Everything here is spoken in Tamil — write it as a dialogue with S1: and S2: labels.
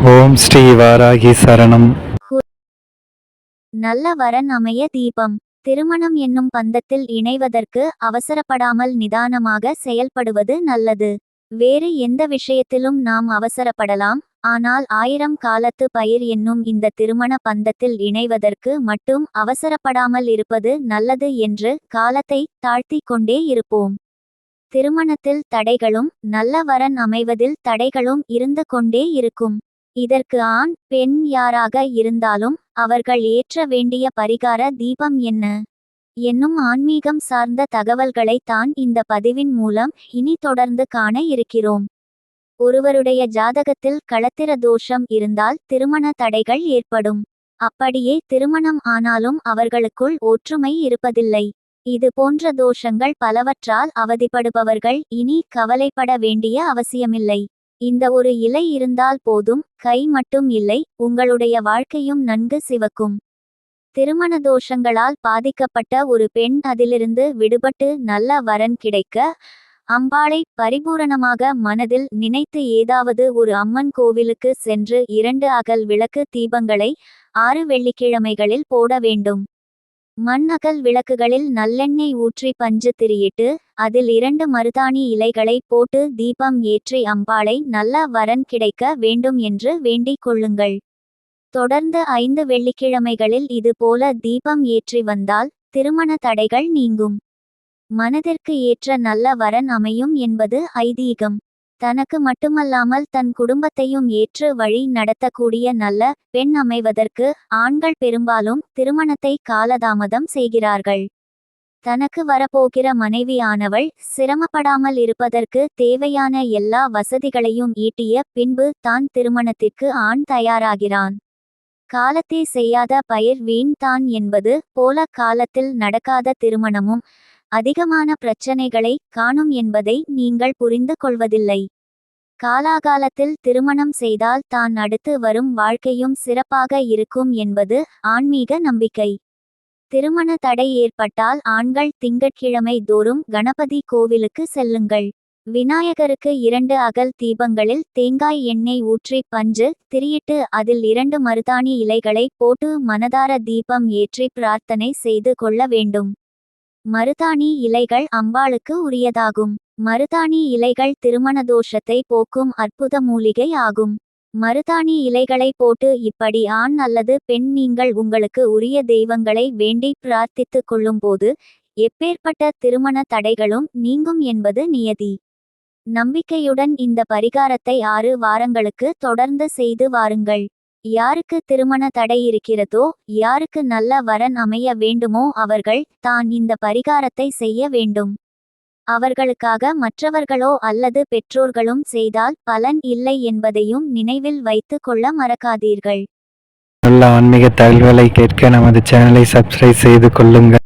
S1: ஓம் ஸ்ரீ வாராகி சரணம்.
S2: நல்ல வரன் அமைய தீபம். திருமணம் என்னும் பந்தத்தில் இணைவதற்கு அவசரப்படாமல் நிதானமாக செயல்படுவது நல்லது. வேறு எந்த விஷயத்திலும் நாம் அவசரப்படலாம், ஆனால் 1000 காலத்து பயிர் என்னும் இந்த திருமண பந்தத்தில் இணைவதற்கு மட்டும் அவசரப்படாமல் இருப்பது நல்லது என்று காலத்தை தாழ்த்திக் கொண்டே இருப்போம். திருமணத்தில் தடைகளும் நல்ல வரன் அமைவதில் தடைகளும் இருந்து கொண்டே இருக்கும். இதற்கு ஆண் பெண் யாராக இருந்தாலும் அவர்கள் ஏற்ற வேண்டிய பரிகார தீபம் என்ன என்னும் ஆன்மீகம் சார்ந்த தகவல்களை தான் இந்த பதிவின் மூலம் இனி தொடர்ந்து காண இருக்கிறோம். ஒருவருடைய ஜாதகத்தில் களத்திர தோஷம் இருந்தால் திருமண தடைகள் ஏற்படும். அப்படியே திருமணம் ஆனாலும் அவர்களுக்குள் ஒற்றுமை இருப்பதில்லை. இது போன்ற தோஷங்கள் பலவற்றால் அவதிப்படுபவர்கள் இனி கவலைப்பட வேண்டிய அவசியமில்லை. இந்த ஒரு இலை இருந்தால் போதும், கை மட்டும் இல்லை, உங்களுடைய வாழ்க்கையும் நன்கு சிவக்கும். திருமண தோஷங்களால் பாதிக்கப்பட்ட ஒரு பெண் அதிலிருந்து விடுபட்டு நல்ல வரன் கிடைக்க அம்பாளை பரிபூரணமாக மனதில் நினைத்து ஏதாவது ஒரு அம்மன் கோவிலுக்கு சென்று 2 அகல் விளக்கு தீபங்களை 6 வெள்ளிக்கிழமைகளில் போட வேண்டும். மண் அகல் விளக்குகளில் நல்லெண்ணெய் ஊற்றி பஞ்சு திரியிட்டு அதில் 2 மருதாணி இலைகளை போட்டு தீபம் ஏற்றி அம்பாளை நல்ல வரன் கிடைக்க வேண்டும் என்று வேண்டிக் கொள்ளுங்கள். தொடர்ந்து 5 வெள்ளிக்கிழமைகளில் இது போல தீபம் ஏற்றி வந்தால் திருமண தடைகள் நீங்கும். மனதிற்கு ஏற்ற நல்ல வரன் அமையும் என்பது ஐதீகம். தனக்கு மட்டுமல்லாமல் தன் குடும்பத்தையும் ஏற்று வழி நடத்தக்கூடிய நல்ல பெண் அமைவதற்கு ஆண்கள் பெரும்பாலும் திருமணத்தை காலதாமதம் செய்கிறார்கள். தனக்கு வரப்போகிற மனைவியானவள் சிரமப்படாமல் இருப்பதற்கு தேவையான எல்லா வசதிகளையும் ஈட்டிய பின்பு தான் திருமணத்திற்கு ஆண் தயாராகிறான். காலத்தே செய்யாத பயிர் வீண் தான் என்பது போல காலத்தில் நடக்காத திருமணமும் அதிகமான பிரச்சனைகளை காணும் என்பதை நீங்கள் புரிந்து கொள்வதில்லை. காலாகாலத்தில் திருமணம் செய்தால் தான் அடுத்து வரும் வாழ்க்கையும் சிறப்பாக இருக்கும் என்பது ஆன்மீக நம்பிக்கை. திருமண தடை ஏற்பட்டால் ஆண்கள் திங்கட்கிழமை தோறும் கணபதி கோவிலுக்கு செல்லுங்கள். விநாயகருக்கு 2 அகல் தீபங்களில் தேங்காய் எண்ணெய் ஊற்றி பஞ்சு திரியிட்டு அதில் 2 மருதாணி இலைகளை போட்டு மனதார தீபம் ஏற்றி பிரார்த்தனை செய்து கொள்ள வேண்டும். மருதாணி இலைகள் அம்பாளுக்கு உரியதாகும். மருதாணி இலைகள் திருமண தோஷத்தை போக்கும் அற்புத மூலிகை ஆகும். மருதாணி இலைகளை போட்டு இப்படி ஆண் அல்லது பெண் நீங்கள் உங்களுக்கு உரிய தெய்வங்களை வேண்டி பிரார்த்தித்து கொள்ளும்போது எப்பேற்பட்ட திருமண தடைகளும் நீங்கும் என்பது நியதி. நம்பிக்கையுடன் இந்த பரிகாரத்தை 6 வாரங்களுக்கு தொடர்ந்து செய்து வாருங்கள். யாருக்கு திருமண தடை இருக்கிறதோ, யாருக்கு நல்ல வரன் அமைய வேண்டுமோ அவர்கள் தான் இந்த பரிகாரத்தை செய்ய வேண்டும். அவர்களுக்காக மற்றவர்களோ அல்லது பெற்றோர்களும் செய்தால் பலன் இல்லை என்பதையும் நினைவில் வைத்து கொள்ள மறக்காதீர்கள்.
S1: நல்ல ஆன்மீக தகவல்களை கேட்க நமது சேனலை சப்ஸ்கிரைப் செய்து கொள்ளுங்கள்.